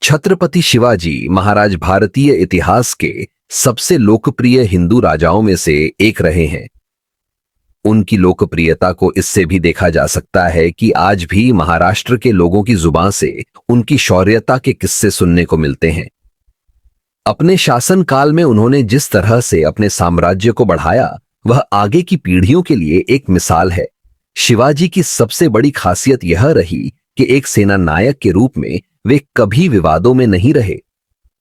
छत्रपति शिवाजी महाराज भारतीय इतिहास के सबसे लोकप्रिय हिंदू राजाओं में से एक रहे हैं। उनकी लोकप्रियता को इससे भी देखा जा सकता है कि आज भी महाराष्ट्र के लोगों की जुबान से उनकी शौर्यता के किस्से सुनने को मिलते हैं। अपने शासनकाल में उन्होंने जिस तरह से अपने साम्राज्य को बढ़ाया, वह आगे की पीढ़ियों के लिए एक मिसाल है। शिवाजी की सबसे बड़ी खासियत यह रही कि एक सेना नायक के रूप में वे कभी विवादों में नहीं रहे।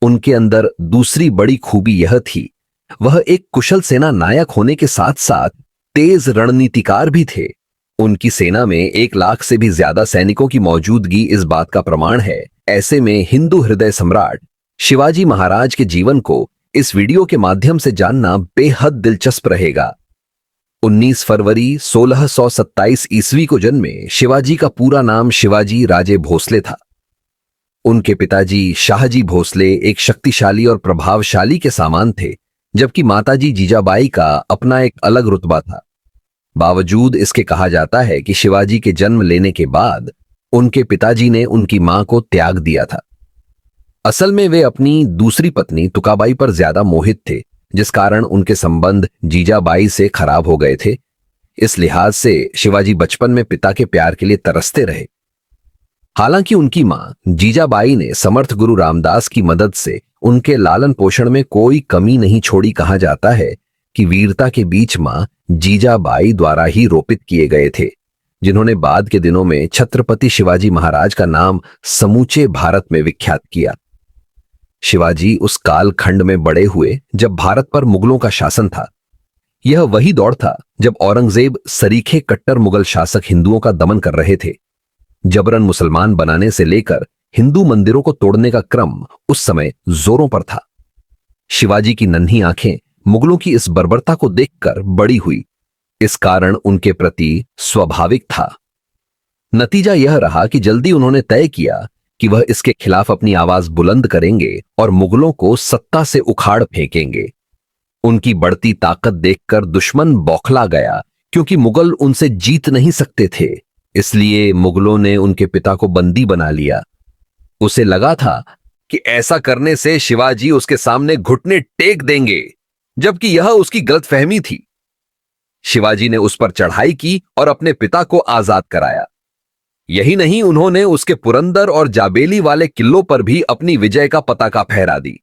उनके अंदर दूसरी बड़ी खूबी यह थी, वह एक कुशल सेना नायक होने के साथ साथ तेज रणनीतिकार भी थे। उनकी सेना में 1 लाख से भी ज्यादा सैनिकों की मौजूदगी इस बात का प्रमाण है। ऐसे में हिंदू हृदय सम्राट शिवाजी महाराज के जीवन को इस वीडियो के माध्यम से जानना बेहद दिलचस्प रहेगा। 19 फरवरी 1627 ईस्वी को जन्मे शिवाजी का पूरा नाम शिवाजी राजे भोसले था। उनके पिताजी शाहजी भोसले एक शक्तिशाली और प्रभावशाली के सामान थे, जबकि माताजी जीजाबाई का अपना एक अलग रुतबा था। बावजूद इसके कहा जाता है कि शिवाजी के जन्म लेने के बाद उनके पिताजी ने उनकी मां को त्याग दिया था। असल में वे अपनी दूसरी पत्नी तुकाबाई पर ज्यादा मोहित थे, जिस कारण उनके संबंध जीजाबाई से खराब हो गए थे। इस लिहाज से शिवाजी बचपन में पिता के प्यार के लिए तरसते रहे। हालांकि उनकी मां जीजाबाई ने समर्थ गुरु रामदास की मदद से उनके लालन पोषण में कोई कमी नहीं छोड़ी। कहा जाता है कि वीरता के बीच मां जीजाबाई द्वारा ही रोपित किए गए थे, जिन्होंने बाद के दिनों में छत्रपति शिवाजी महाराज का नाम समूचे भारत में विख्यात किया। शिवाजी उस काल खंड में बड़े हुए जब भारत पर मुगलों का शासन था। यह वही दौर था जब औरंगजेब सरीखे कट्टर मुगल शासक हिंदुओं का दमन कर रहे थे। जबरन मुसलमान बनाने से लेकर हिंदू मंदिरों को तोड़ने का क्रम उस समय जोरों पर था। शिवाजी की नन्ही आंखें मुगलों की इस बर्बरता को देखकर बड़ी हुई। इस कारण उनके प्रति स्वाभाविक था। नतीजा यह रहा कि जल्दी उन्होंने तय किया कि वह इसके खिलाफ अपनी आवाज बुलंद करेंगे और मुगलों को सत्ता से उखाड़ फेंकेंगे। उनकी बढ़ती ताकत देखकर दुश्मन बौखला गया, क्योंकि मुगल उनसे जीत नहीं सकते थे। इसलिए मुगलों ने उनके पिता को बंदी बना लिया। उसे लगा था कि ऐसा करने से शिवाजी उसके सामने घुटने टेक देंगे, जबकि यह उसकी गलतफहमी थी। शिवाजी ने उस पर चढ़ाई की और अपने पिता को आजाद कराया। यही नहीं, उन्होंने उसके पुरंदर और जाबेली वाले किलों पर भी अपनी विजय का पताका फहरा दी।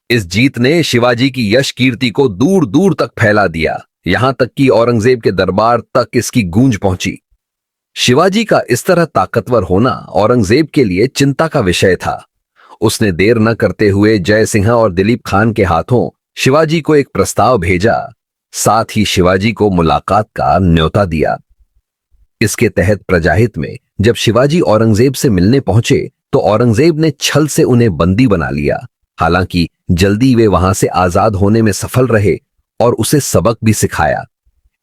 इस जीत ने शिवाजी की यश कीर्ति को दूर दूर तक फैला दिया, यहां तक कि औरंगजेब के दरबार तक इसकी गूंज पहुंची। शिवाजी का इस तरह ताकतवर होना औरंगजेब के लिए चिंता का विषय था। उसने देर न करते हुए जय सिंह और दिलीप खान के हाथों शिवाजी को एक प्रस्ताव भेजा, साथ ही शिवाजी को मुलाकात का न्योता दिया। इसके तहत प्रजाहित में जब शिवाजी औरंगजेब से मिलने पहुंचे तो औरंगजेब ने छल से उन्हें बंदी बना लिया। हालांकि जल्दी वे वहां से आजाद होने में सफल रहे और उसे सबक भी सिखाया।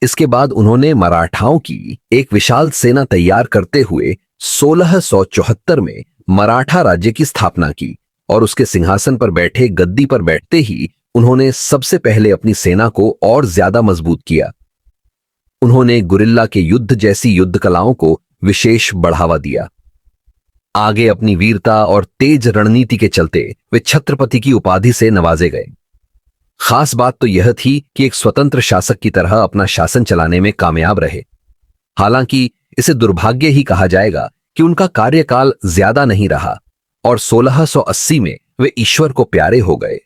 इसके बाद उन्होंने मराठाओं की एक विशाल सेना तैयार करते हुए 1674 में मराठा राज्य की स्थापना की और उसके सिंहासन पर बैठे गद्दी पर बैठते ही उन्होंने सबसे पहले अपनी सेना को और ज्यादा मजबूत किया। उन्होंने गुरिल्ला के युद्ध जैसी युद्ध कलाओं को विशेष बढ़ावा दिया। आगे अपनी वीरता और तेज रणनीति के चलते वे छत्रपति की उपाधि से नवाजे गए। खास बात तो यह थी कि एक स्वतंत्र शासक की तरह अपना शासन चलाने में कामयाब रहे। हालांकि इसे दुर्भाग्य ही कहा जाएगा कि उनका कार्यकाल ज्यादा नहीं रहा और 1680 में वे ईश्वर को प्यारे हो गए।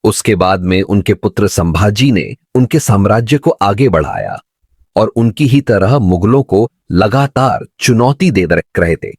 उसके बाद में उनके पुत्र संभाजी ने उनके साम्राज्य को आगे बढ़ाया और उनकी ही तरह मुगलों को लगातार चुनौती दे रहे थे।